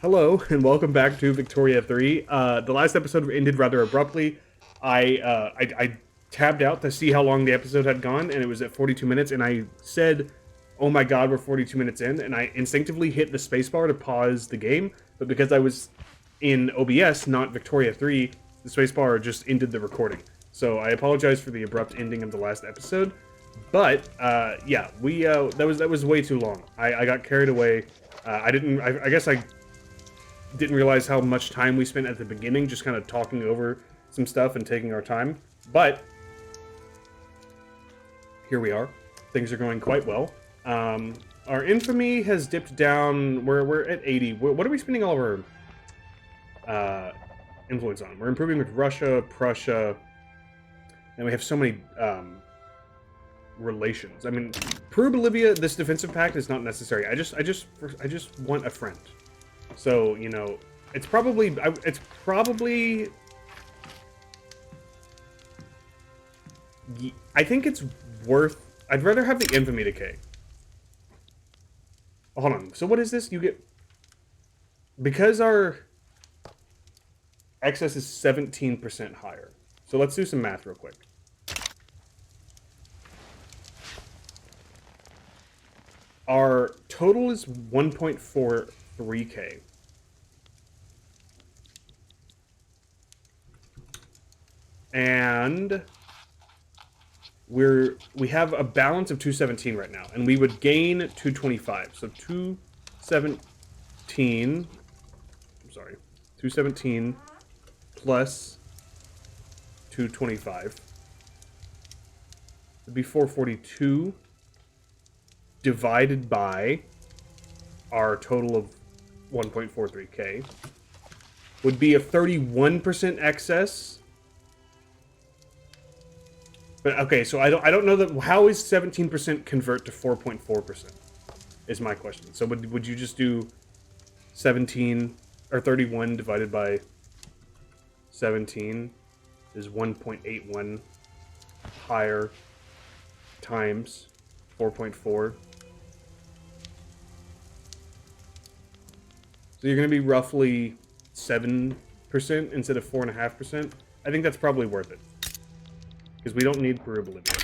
Hello and welcome back to Victoria 3. The last episode ended rather abruptly. I tabbed out to see how long the episode had gone, and it was at 42 minutes. And I said, "Oh my God, we're 42 minutes in!" And I instinctively hit the spacebar to pause the game, but because I was in OBS, not Victoria 3, the spacebar just ended the recording. So I apologize for the abrupt ending of the last episode. But yeah, we that was way too long. I got carried away. I guess I didn't realize how much time we spent at the beginning just kind of talking over some stuff and taking our time. But here we are. Things are going quite well. Our infamy has dipped down. We're at 80. What are we spending all of our influence on? We're improving with Russia, Prussia, and we have so many relations. I mean, Peru-Bolivia, this defensive pact is not necessary. I just want a friend. So, you know, it's probably I think it's worth, I'd rather have the infamy decay. Oh, hold on. So what is this? You get, because our excess is 17% higher. So let's do some math real quick. Our total is 1.43k. And we have a balance of 217 right now, and we would gain 225. So 217, I'm sorry, 217 plus 225 would be 442 divided by our total of 1.43k would be a 31% excess. But okay, so I don't know that, how is 17% convert to 4.4% is my question. So would you just do 17 or 31 divided by 17 is 1.81 higher times 4.4. So you're going to be roughly 7% instead of 4.5%. I think that's probably worth it. Because we don't need Peru-Bolivia.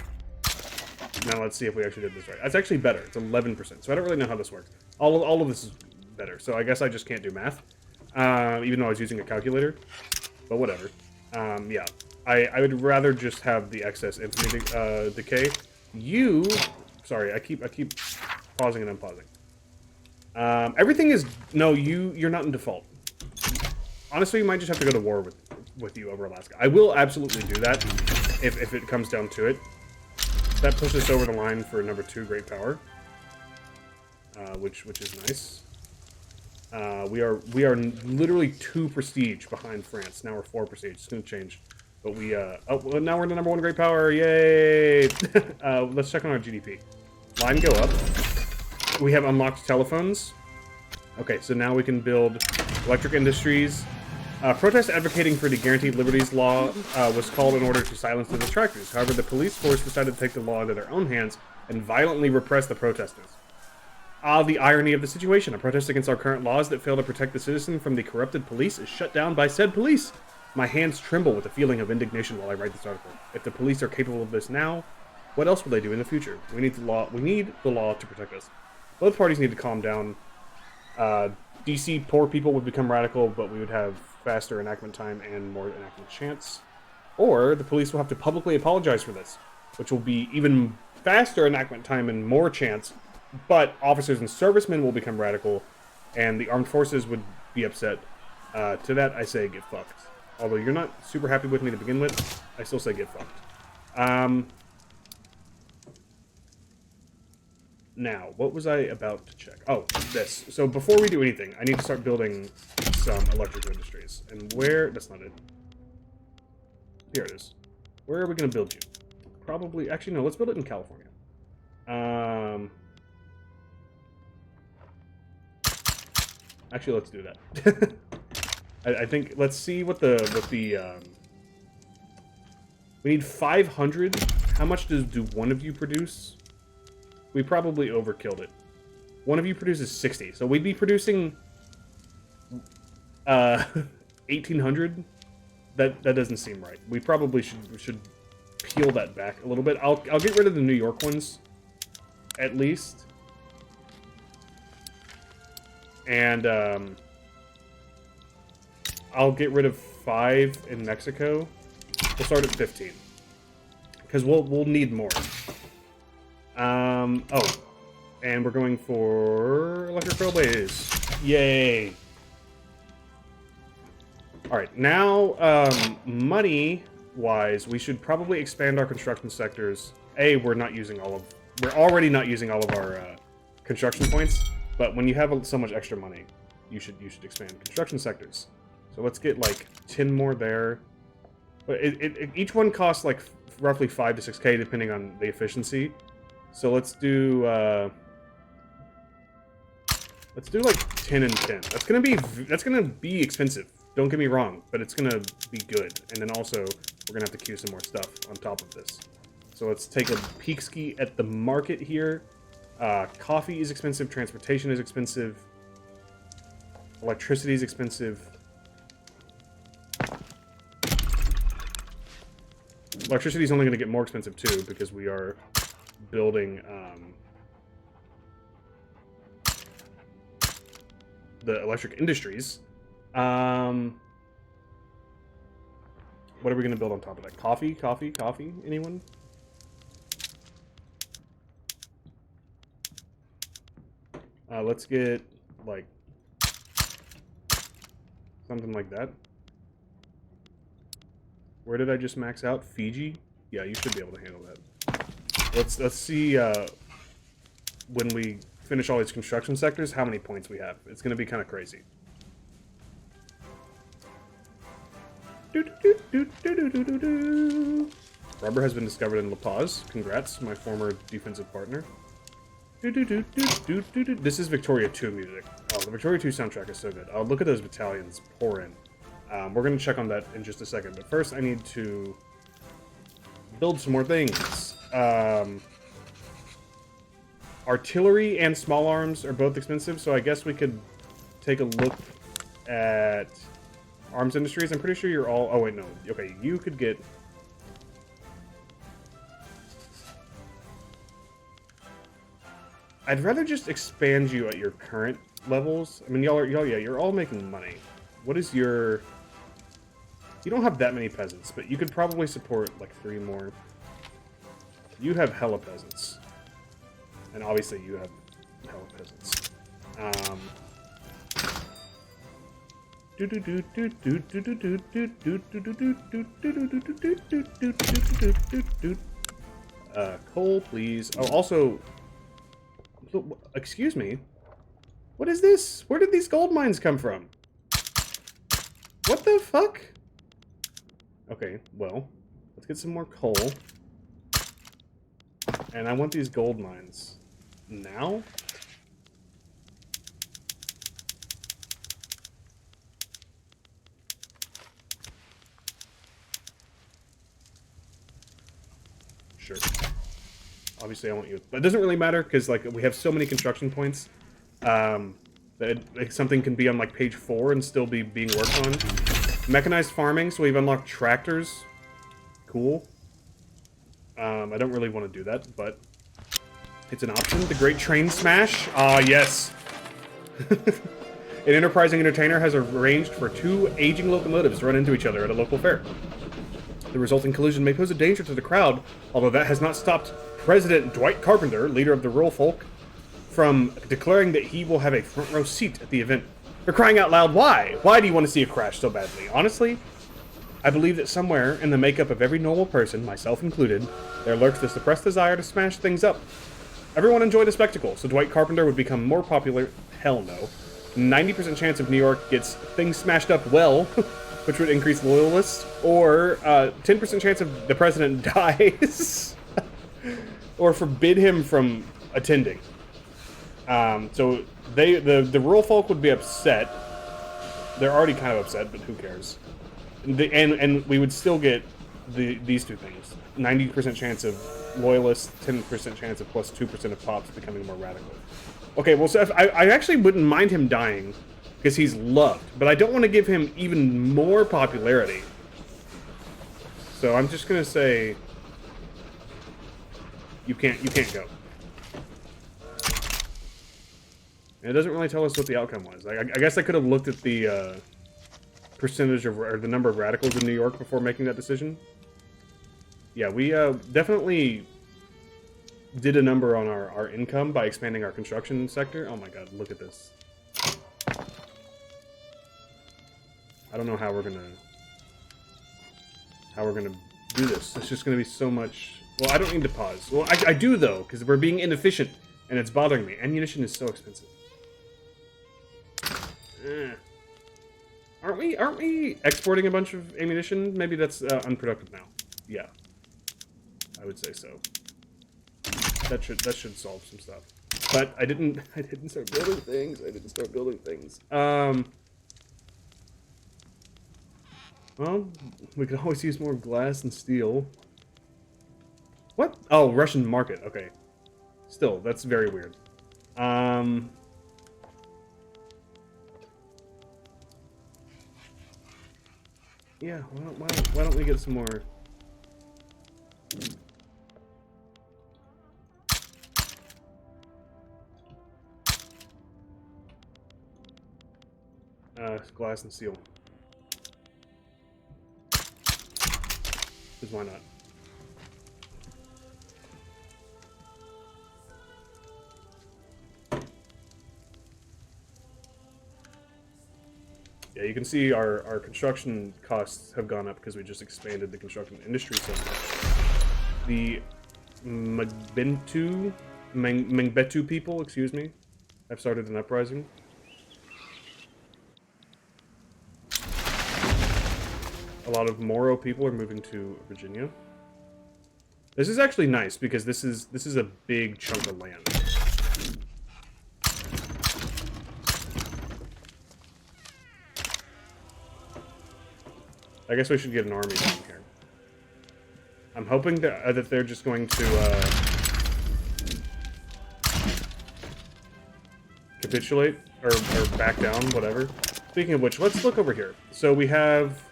Now let's see if we actually did this right. That's actually better. It's 11%. So I don't really know how this works. All of this is better. So I guess I just can't do math. Even though I was using a calculator. But whatever. Yeah. I would rather just have the excess infamy decay. Sorry, I keep pausing and unpausing. Everything is... No, you're not in default. Honestly, you might just have to go to war with you over Alaska. I will absolutely do that if it comes down to it. That pushes us over the line for number 2 great power, which is nice. We are literally 2 prestige behind France. Now we're 4 prestige. It's gonna change, but we oh, well, now we're the number 1 great power. Yay! Let's check on our GDP. Line go up. We have unlocked telephones. Okay, so now we can build electric industries. Protest advocating for the Guaranteed Liberties Law was called in order to silence the detractors. However, the police force decided to take the law into their own hands and violently repress the protesters. The irony of the situation. A protest against our current laws that fail to protect the citizen from the corrupted police is shut down by said police. My hands tremble with a feeling of indignation while I write this article. If the police are capable of this now, what else will they do in the future? We need the law to protect us. Both parties need to calm down. DC poor people would become radical, but we would have faster enactment time and more enactment chance. Or the police will have to publicly apologize for this, which will be even faster enactment time and more chance, but officers and servicemen will become radical, and the armed forces would be upset. To that, I say get fucked. Although you're not super happy with me to begin with, I still say get fucked. Now, what was I about to check? Oh, this. So before we do anything, I need to start building some electrical industries. And where... That's not it. Here it is. Where are we going to build you? Probably... Actually, no. Let's build it in California. Actually, let's do that. I think... Let's see what the... We need 500. How much do one of you produce? We probably overkilled it. One of you produces 60, so we'd be producing Uh, 1800. That doesn't seem right. We probably should peel that back a little bit. I'll get rid of the New York ones, at least. And I'll get rid of 5 in Mexico. We'll start at 15 because we'll need more. Oh, and we're going for electric railways. Yay! All right, now money-wise, we should probably expand our construction sectors. We're already not using all of our construction points, but when you have so much extra money, you should expand construction sectors. So let's get like 10 more there. But each one costs like roughly 5 to 6K depending on the efficiency. So let's do like 10 and 10. That's gonna be expensive. Don't get me wrong, but it's gonna be good. And then also we're gonna have to queue some more stuff on top of this. So let's take a peek ski at the market here. Coffee is expensive. Transportation is expensive. Electricity is expensive. Electricity is only going to get more expensive too because we are building the electric industries. What are we going to build on top of that? Coffee? Coffee? Coffee? Anyone? Let's get like something like that. Where did I just max out? Fiji? Yeah, you should be able to handle that. Let's see when we finish all these construction sectors how many points we have. It's going to be kind of crazy. Rubber has been discovered in La Paz. Congrats, my former defensive partner. This is Victoria 2 music. Oh, the Victoria 2 soundtrack is so good. Oh, look at those battalions pour in. We're going to check on that in just a second, but first I need to build some more things. Artillery and small arms are both expensive, so I guess we could take a look at arms industries. I'm pretty sure you're all... Oh, wait, no. Okay, you could get... I'd rather just expand you at your current levels. I mean, you're all making money. What is your... You don't have that many peasants, but you could probably support like 3 more. You have hella peasants. And obviously you have hella peasants. Coal, please. Oh, also... Excuse me. What is this? Where did these gold mines come from? What the fuck? Okay, well, let's get some more coal. And I want these gold mines. Now? Sure. Obviously I want you. But it doesn't really matter, because like we have so many construction points. That something can be on like page 4 and still be being worked on. Mechanized farming, so we've unlocked tractors. Cool. I don't really want to do that, but it's an option. The Great Train Smash. Ah, yes. An enterprising entertainer has arranged for 2 aging locomotives to run into each other at a local fair. The resulting collision may pose a danger to the crowd, although that has not stopped President Dwight Carpenter, leader of the rural folk, from declaring that he will have a front row seat at the event. For crying out loud, why? Why do you want to see a crash so badly? Honestly, I believe that somewhere in the makeup of every normal person, myself included, there lurks the suppressed desire to smash things up. Everyone enjoyed the spectacle, so Dwight Carpenter would become more popular. Hell no. 90% chance of New York gets things smashed up well, which would increase loyalists, or 10% chance of the president dies, or forbid him from attending. So the rural folk would be upset. They're already kind of upset, but who cares? And we would still get these 2 things. 90% chance of loyalists, 10% chance of plus 2% of pops becoming more radical. Okay, well, so I actually wouldn't mind him dying because he's loved. But I don't want to give him even more popularity. So I'm just gonna say you can't go. And it doesn't really tell us what the outcome was. I guess I could have looked at the percentage of, or the number of radicals in New York before making that decision. Yeah, we definitely did a number on our income by expanding our construction sector. Oh my god, look at this. I don't know how we're gonna do this. It's just gonna be so much. Well, I don't need to pause. Well, I do though, because we're being inefficient and it's bothering me. Ammunition is so expensive. Aren't we exporting a bunch of ammunition? Maybe that's unproductive now. Yeah, I would say so. That should solve some stuff. But I didn't start building things. Well, we could always use more glass and steel. What? Oh, Russian market. Okay. Still, that's very weird. Yeah, why don't we get some more... glass and steel. Because why not? Yeah, you can see our construction costs have gone up because we just expanded the construction industry so much. The Mengbetu people, excuse me, have started an uprising. A lot of Moro people are moving to Virginia. This is actually nice because this is a big chunk of land. I guess we should get an army down here. I'm hoping that they're just going to capitulate or back down, whatever. Speaking of which, let's look over here. So we have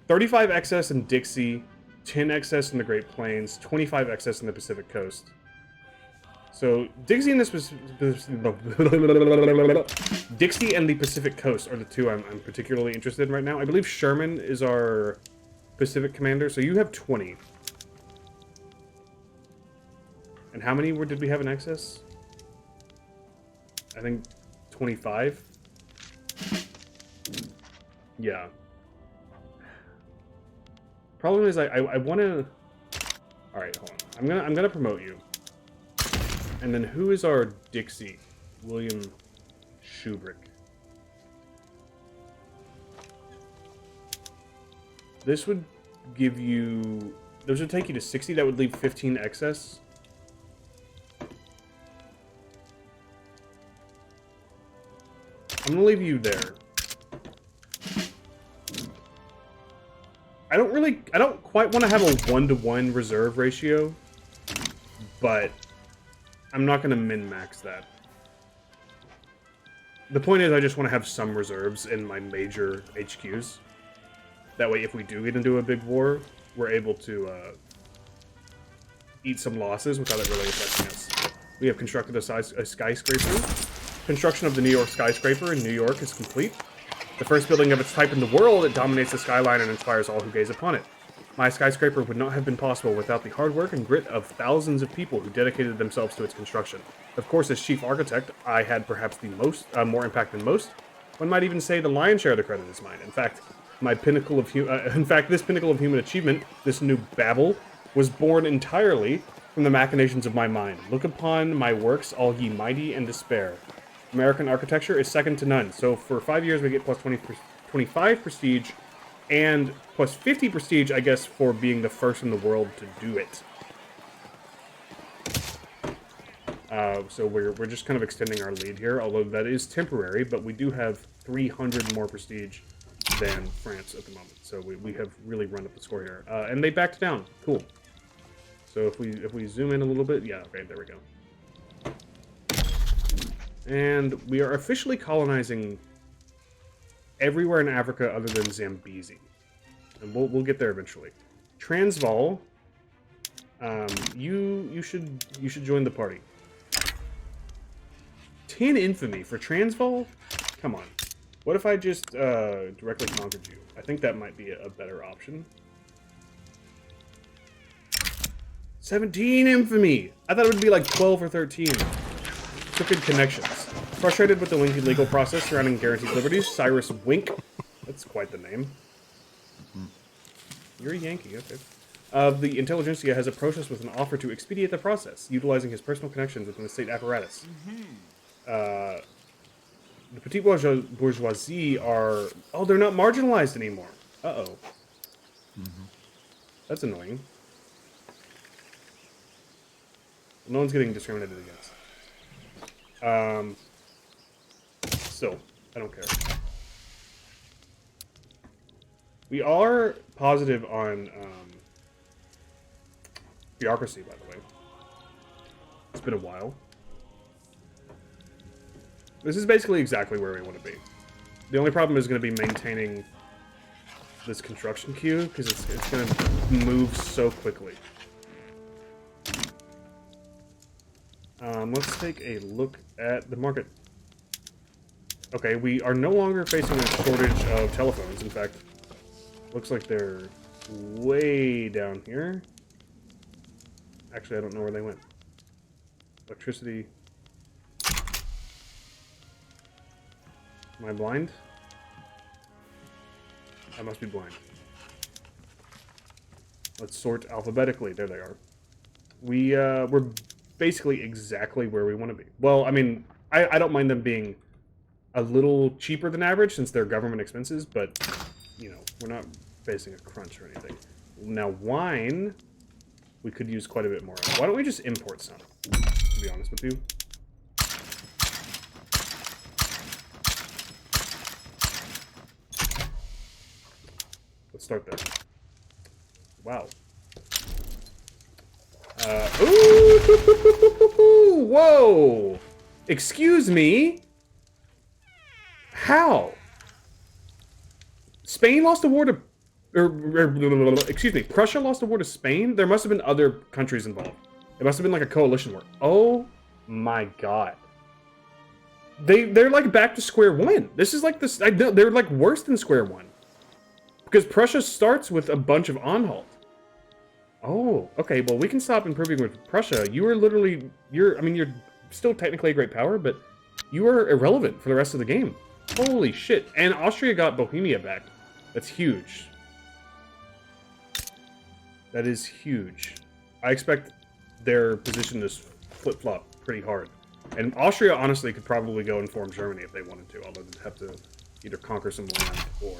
35 excess in Dixie, 10 excess in the Great Plains, 25 excess in the Pacific Coast. So Dixie and the Pacific Coast are the two I'm particularly interested in right now. I believe Sherman is our Pacific commander, so you have 20. And how many did we have in excess? I think 25. Yeah. Problem is, I want to. All right, hold on. I'm gonna promote you. And then who is our Dixie? William Shubrick. This would give you. Those would take you to 60. That would leave 15 excess. I'm gonna leave you there. I don't quite want to have a 1-to-1 reserve ratio, but I'm not gonna min-max that. The point is, I just want to have some reserves in my major HQs. That way, if we do get into a big war, we're able to eat some losses without it really affecting us. We have constructed a skyscraper. Construction of the New York skyscraper in New York is complete. The first building of its type in the world, it dominates the skyline and inspires all who gaze upon it. My skyscraper would not have been possible without the hard work and grit of thousands of people who dedicated themselves to its construction. Of course, as chief architect, I had perhaps the more impact than most. One might even say the lion's share of the credit is mine. In fact, this pinnacle of human achievement, this new Babel, was born entirely from the machinations of my mind. Look upon my works, all ye mighty, and despair. American architecture is second to none. So for 5 years, we get plus 25 prestige, and plus 50 prestige, I guess, for being the first in the world to do it. So we're just kind of extending our lead here, although that is temporary, but we do have 300 more prestige than France at the moment. So we have really run up the score here. And they backed down. Cool. So if we zoom in a little bit, yeah, okay, there we go. And we are officially colonizing everywhere in Africa other than Zambezi. And we'll get there eventually. Transvaal, you should join the party. 10 infamy for Transvaal? Come on. What if I just directly conquered you? I think that might be a better option. 17 infamy! I thought it would be like 12 or 13. Crooked connections. Frustrated with the lengthy legal process surrounding guaranteed liberties, Cyrus Wink. That's quite the name. You're a Yankee, okay. The intelligentsia has approached us with an offer to expedite the process, utilizing his personal connections within the state apparatus. The petite bourgeoisie are... Oh, they're not marginalized anymore. Uh-oh. That's annoying. No one's getting discriminated against. Still, I don't care. We are positive on bureaucracy, by the way. It's been a while. This is basically exactly where we want to be. The only problem is going to be maintaining this construction queue, because it's going to move so quickly. Let's take a look at the market. Okay, we are no longer facing a shortage of telephones. In fact, looks like they're way down here. Actually, I don't know where they went. Electricity. Am I blind? I must be blind. Let's sort alphabetically. There they are. We're basically exactly where we want to be. Well, I mean, I don't mind them being a little cheaper than average since they're government expenses, but, you know, we're not facing a crunch or anything. Now, wine, we could use quite a bit more of. Why don't we just import some, to be honest with you? Let's start there. Wow. Ooh! Whoa! Excuse me? How? Spain lost a war to... excuse me, Prussia lost a war to Spain? There must have been other countries involved. It must have been like a coalition war. Oh my god. They're like back to square one. This is like this... they're like worse than square one. Because Prussia starts with a bunch of Anhalt. Oh, okay, well, we can stop improving with Prussia. You are literally... I mean, you're still technically a great power, but you are irrelevant for the rest of the game. Holy shit. And Austria got Bohemia back. That's huge. That is huge. I expect their position to flip-flop pretty hard. And Austria, honestly, could probably go and form Germany if they wanted to, although they'd have to either conquer some land or...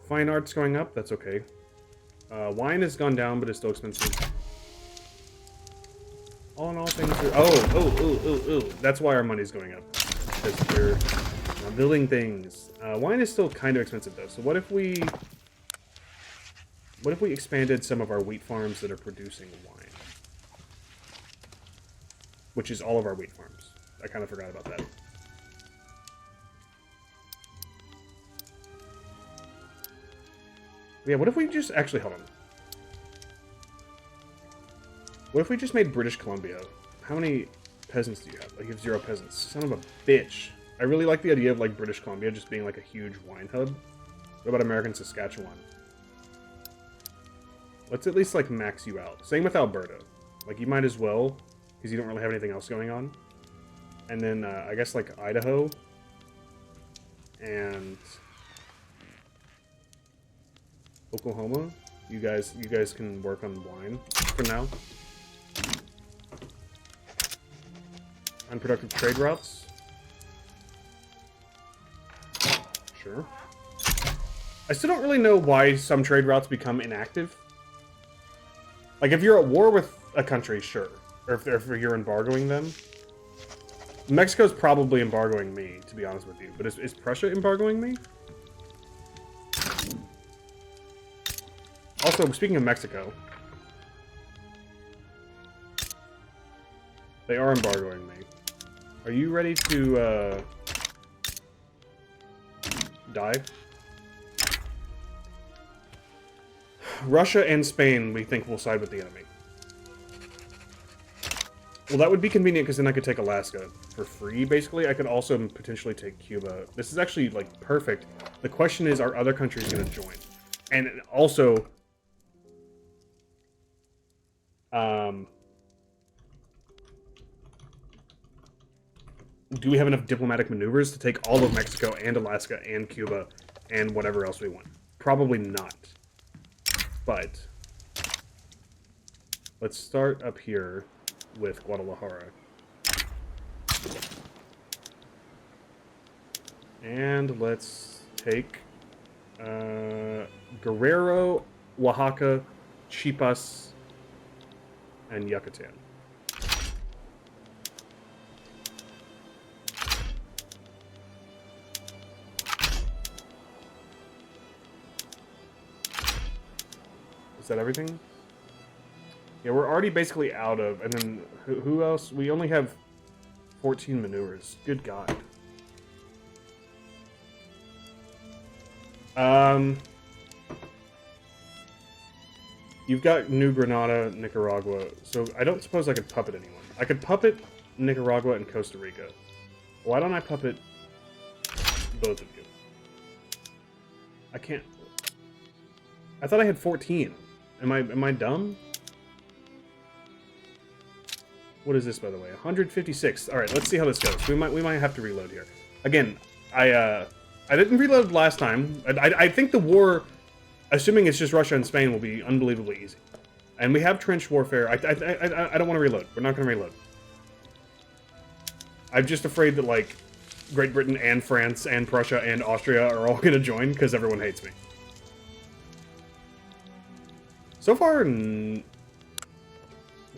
fine art's going up, that's okay. Wine has gone down, but it's still expensive. All in all, things are... Oh, that's why our money's going up. Because we're not building things. Wine is still kind of expensive, though. So what if we... What if we expanded some of our wheat farms that are producing wine? Which is all of our wheat farms. I kind of forgot about that. Yeah, what if we just... Actually, hold on. What if we just made British Columbia? How many peasants do you have? Like, you have 0 peasants. Son of a bitch. I really like the idea of, like, British Columbia just being, like, a huge wine hub. What about American Saskatchewan? Let's at least, like, max you out. Same with Alberta. Like, you might as well, because you don't really have anything else going on. And then, I guess, like, Idaho. And... Oklahoma, you guys can work on wine for now. Unproductive trade routes. Sure. I still don't really know why some trade routes become inactive. Like, if you're at war with a country, sure. Or if you're embargoing them. Mexico's probably embargoing me, to be honest with you. But is Prussia embargoing me? Also, speaking of Mexico, They are embargoing me. Are you ready to, die? Russia and Spain, we think, will side with the enemy. Well, that would be convenient, because then I could take Alaska for free, basically. I could also potentially take Cuba. This is actually, like, perfect. The question is, are other countries going to join? And also... do we have enough diplomatic maneuvers to take all of Mexico and Alaska and Cuba and whatever else we want? Probably not. But let's start up here with Guadalajara. And let's take Guerrero, Oaxaca, Chiapas, and Yucatan. Is that everything? Yeah, we're already basically out of... And then, who else? We only have 14 maneuvers. Good God. You've got New Granada, Nicaragua, so I don't suppose I could puppet anyone. I could puppet Nicaragua and Costa Rica. Why don't I puppet both of you? I can't... I thought I had 14. Am I dumb? What is this, by the way? 156. All right, let's see how this goes. We might have to reload here. Again, I didn't reload last time. I think the war, assuming it's just Russia and Spain, will be unbelievably easy. And we have trench warfare. I don't want to reload. We're not going to reload. I'm just afraid that, like, Great Britain and France and Prussia and Austria are all going to join because everyone hates me. So far,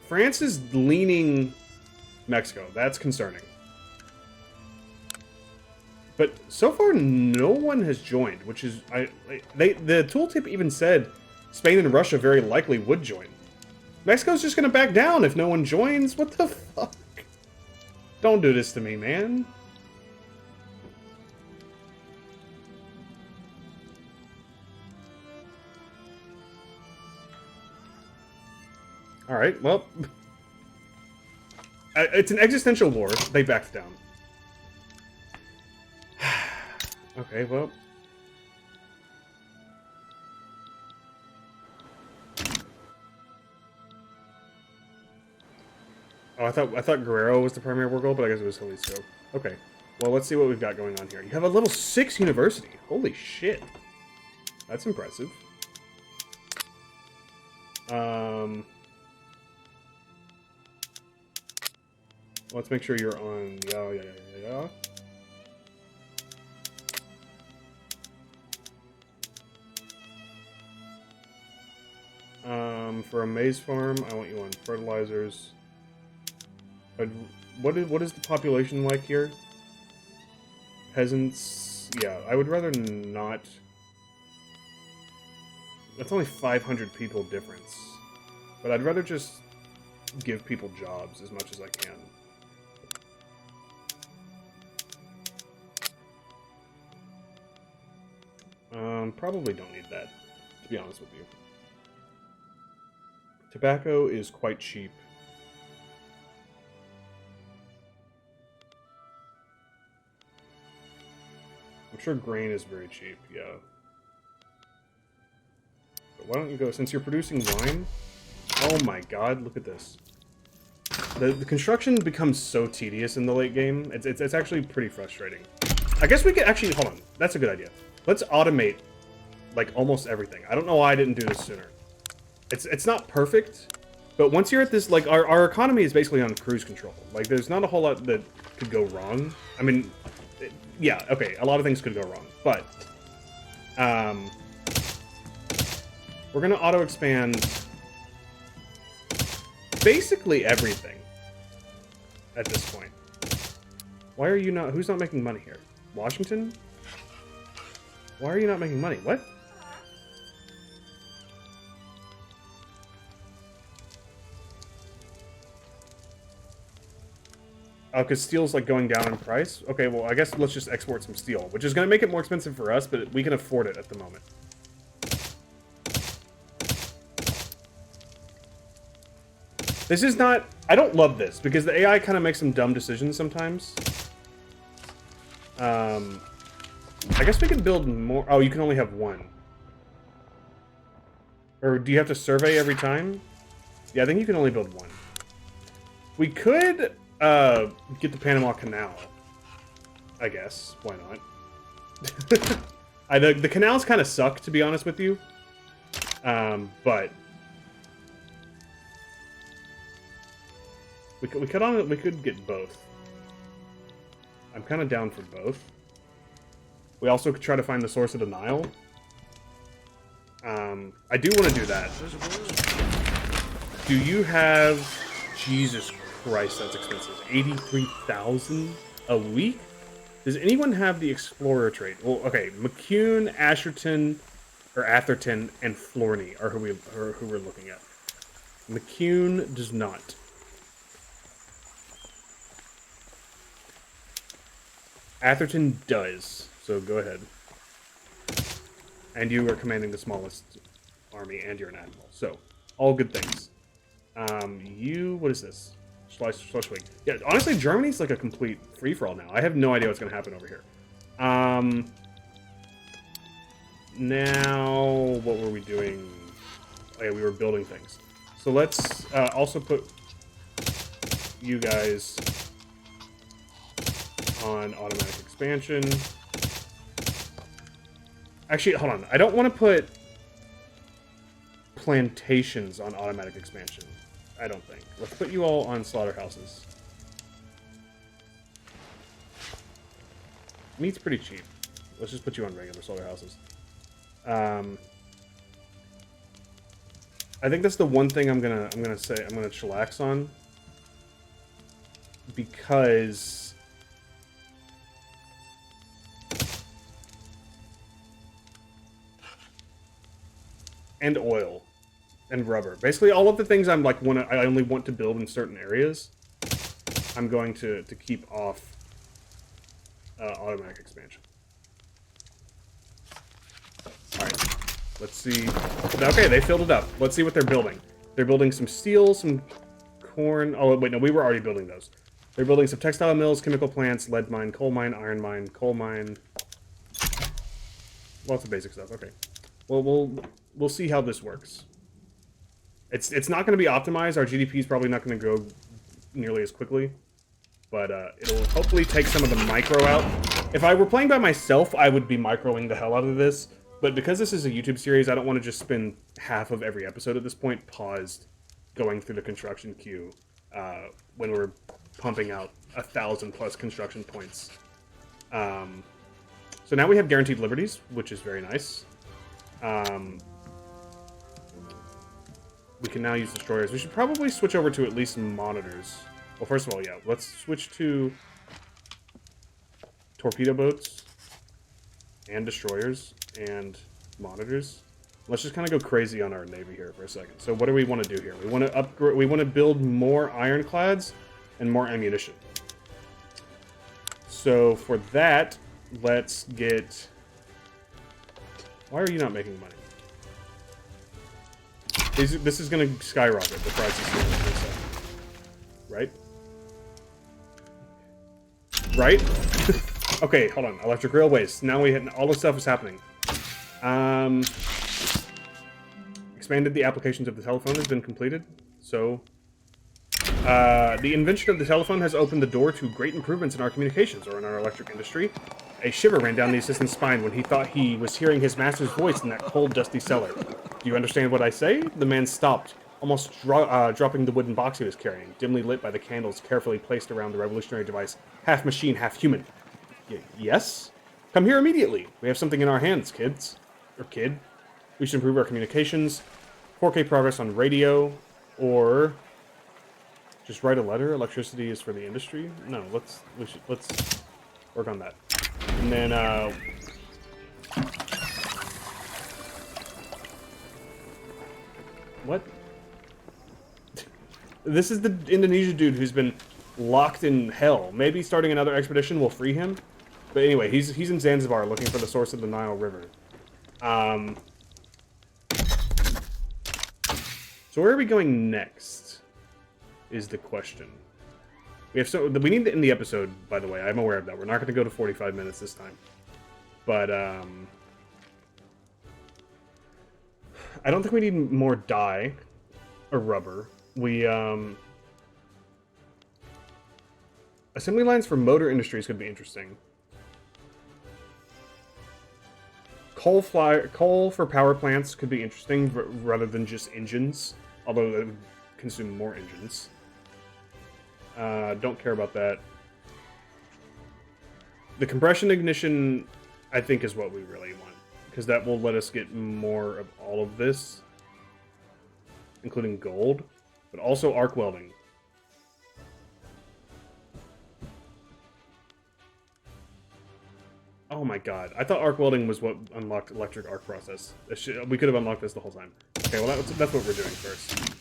France is leaning Mexico. That's concerning. But so far, no one has joined, which is... the tooltip even said Spain and Russia very likely would join. Mexico's just going to back down if no one joins? What the fuck? Don't do this to me, man. Alright, well... it's an existential war. They backed down. Okay, well... Oh, I thought Guerrero was the primary war goal, but I guess it was Jalisco. Okay, well, let's see what we've got going on here. You have a level 6 university. Holy shit. That's impressive. Let's make sure you're on... Yeah. For a maize farm, I want you on fertilizers. What is the population like here? Peasants... Yeah, I would rather not... That's only 500 people difference. But I'd rather just give people jobs as much as I can. Probably don't need that, to be honest with you. Tobacco is quite cheap. I'm sure grain is very cheap, yeah. But why don't you go, since you're producing wine... Oh my god, look at this. The construction becomes so tedious in the late game, it's actually pretty frustrating. I guess we could actually, hold on, that's a good idea. Let's automate, like, almost everything. I don't know why I didn't do this sooner. It's not perfect, but once you're at this, like, our economy is basically on cruise control. Like, there's not a whole lot that could go wrong. I mean, yeah, okay, a lot of things could go wrong, but, we're gonna auto-expand basically everything at this point. Why are you not, who's not making money here? Washington? Why are you not making money? What? Oh, because steel's like going down in price? Okay, well, I guess let's just export some steel, which is going to make it more expensive for us, but we can afford it at the moment. This is not... I don't love this, because the AI kind of makes some dumb decisions sometimes. I guess we can build more... Oh, you can only have one. Or do you have to survey every time? Yeah, I think you can only build one. We could get the Panama Canal. I guess. Why not? The canals kind of suck, to be honest with you. But... We could get both. I'm kind of down for both. We also could try to find the source of the Nile. I do want to do that. Do you have... Jesus Christ, that's expensive. 83,000 a week? Does anyone have the Explorer trait? Well, okay, McCune, Atherton, and Florney are who we're looking at. McCune does not. Atherton does, so go ahead. And you are commanding the smallest army, and you're an admiral, so all good things. What is this? Schleswig. Yeah, honestly, Germany's like a complete free-for-all now. I have no idea what's going to happen over here. Now, what were we doing? Oh, yeah, we were building things. So let's also put you guys on automatic expansion. Actually, hold on. I don't want to put plantations on automatic expansion. I don't think. Let's put you all on slaughterhouses. Meat's pretty cheap. Let's just put you on regular slaughterhouses. I think that's the one thing I'm gonna chillax on, because and oil and rubber. Basically, all of the things I'm like I only want to build in certain areas, I'm going to keep off automatic expansion. All right, let's see. Okay, they filled it up. Let's see what they're building. They're building some steel, some corn. Oh wait, no, we were already building those. They're building some textile mills, chemical plants, lead mine, coal mine, iron mine, coal mine. Lots of basic stuff. Okay. Well, we'll see how this works. It's not going to be optimized. Our GDP is probably not going to go nearly as quickly, but it'll hopefully take some of the micro out. If I were playing by myself, I would be microing the hell out of this, but because this is a YouTube series, I don't want to just spend half of every episode at this point paused going through the construction queue when we're pumping out 1,000+ construction points. So now we have guaranteed liberties, which is very nice. We can now use destroyers. We should probably switch over to at least monitors. Well, first of all, yeah, let's switch to torpedo boats and destroyers and monitors. Let's just kind of go crazy on our navy here for a second. So what do we want to do here? We want to upgrade. We want to build more ironclads and more ammunition. So for that, let's get... Why are you not making money? This is going to skyrocket the prices here in a second. Right? Right? Okay, hold on. Electric railways. Now all this stuff is happening. Expanded the applications of the telephone has been completed. So, the invention of the telephone has opened the door to great improvements in our communications or in our electric industry. A shiver ran down the assistant's spine when he thought he was hearing his master's voice in that cold, dusty cellar. Do you understand what I say? The man stopped, almost dropping the wooden box he was carrying, dimly lit by the candles carefully placed around the revolutionary device, half machine, half human. Yes? Come here immediately. We have something in our hands, kids. Or kid. We should improve our communications, 4K progress on radio, or just write a letter. Electricity is for the industry. No, let's work on that. And then, what? This is the Indonesia dude who's been locked in hell. Maybe starting another expedition will free him. But anyway, he's in Zanzibar looking for the source of the Nile River. So where are we going next? Is the question. We need to end the episode, by the way. I'm aware of that. We're not going to go to 45 minutes this time. But I don't think we need more dye or rubber. We assembly lines for motor industries could be interesting. Coal for power plants could be interesting rather than just engines, although that would consume more engines. Don't care about that. The compression ignition, I think, is what we really want, because that will let us get more of all of this, including gold, but also arc welding. Oh my god, I thought arc welding was what unlocked electric arc process. We could have unlocked this the whole time. Okay, well that's what we're doing first.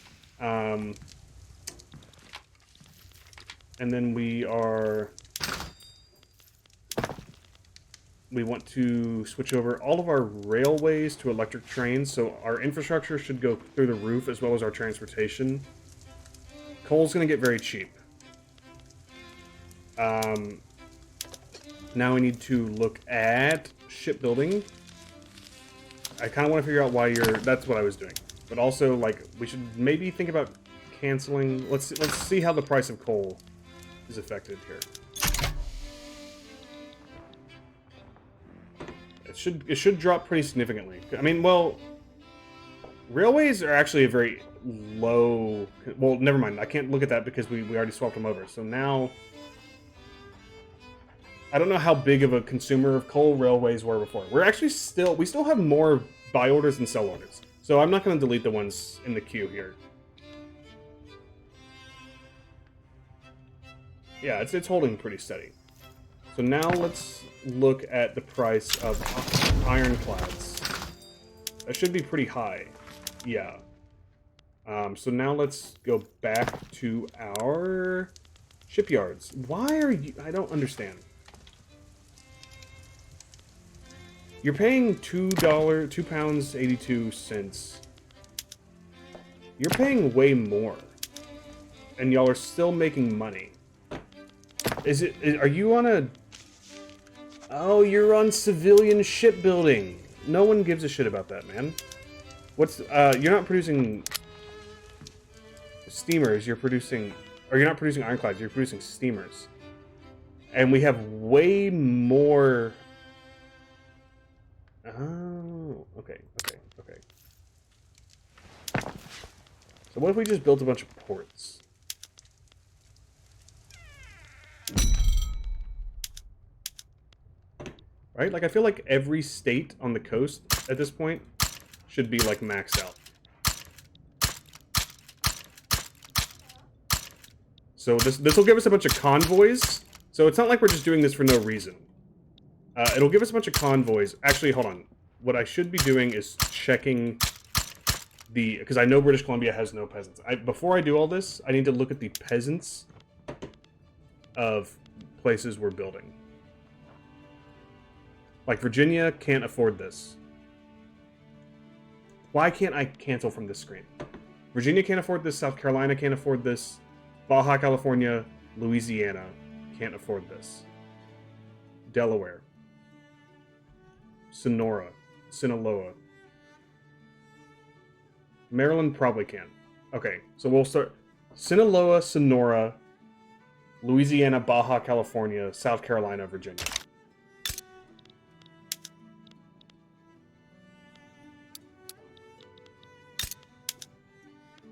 And then we want to switch over all of our railways to electric trains, so our infrastructure should go through the roof as well as our transportation. Coal's going to get very cheap. Now we need to look at shipbuilding. I kind of want to figure out why that's what I was doing. But also, like, we should maybe think about canceling. Let's see how the price of coal is affected here. It should drop pretty significantly. I mean, well, railways are actually a very low. Well, never mind. I can't look at that because we already swapped them over. So now, I don't know how big of a consumer of coal railways were before. We still have more buy orders than sell orders. So I'm not going to delete the ones in the queue here. Yeah, it's holding pretty steady. So now let's look at the price of ironclads. That should be pretty high. Yeah. So now let's go back to our shipyards. Why are you... I don't understand. You're paying £2.82. You're paying way more. And y'all are still making money. Are you on a... Oh, you're on civilian shipbuilding. No one gives a shit about that, man. You're not producing steamers, you're producing... Or you're not producing ironclads, you're producing steamers. And we have way more... Oh, okay. So what if we just built a bunch of ports? Right? Like, I feel like every state on the coast at this point should be, like, maxed out. So this will give us a bunch of convoys. So it's not like we're just doing this for no reason. It'll give us a bunch of convoys. Actually, hold on. What I should be doing is checking the... Because I know British Columbia has no peasants. Before I do all this, I need to look at the peasants of places we're building. Like, Virginia can't afford this. Why can't I cancel from this screen? Virginia can't afford this. South Carolina can't afford this. Baja California, Louisiana can't afford this. Delaware. Sonora. Sinaloa. Maryland probably can. Okay, so we'll start... Sinaloa, Sonora, Louisiana, Baja California, South Carolina, Virginia.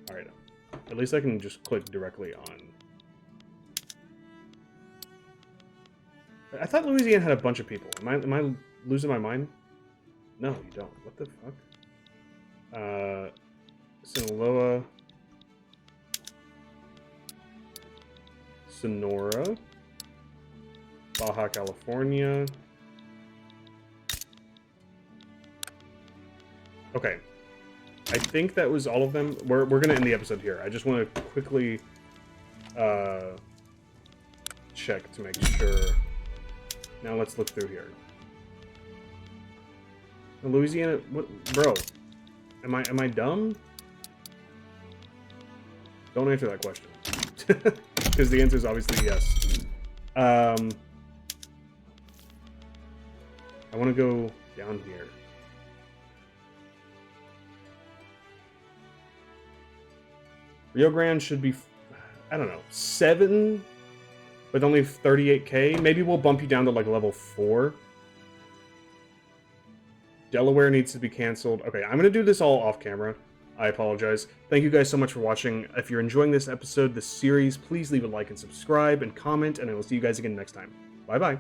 Alright. At least I can just click directly on... I thought Louisiana had a bunch of people. Am I losing my mind? No, you don't. What the fuck? Sinaloa. Sonora. Baja California. Okay. I think that was all of them. We're going to end the episode here. I just want to quickly check to make sure. Now let's look through here. Louisiana, what, bro? Am I dumb? Don't answer that question, because the answer is obviously yes. I want to go down here. Rio Grande should be, I don't know, 7 with only 38k. Maybe we'll bump you down to like level 4. Delaware needs to be canceled. Okay, I'm going to do this all off camera. I apologize. Thank you guys so much for watching. If you're enjoying this episode, this series, please leave a like and subscribe and comment, and I will see you guys again next time. Bye-bye.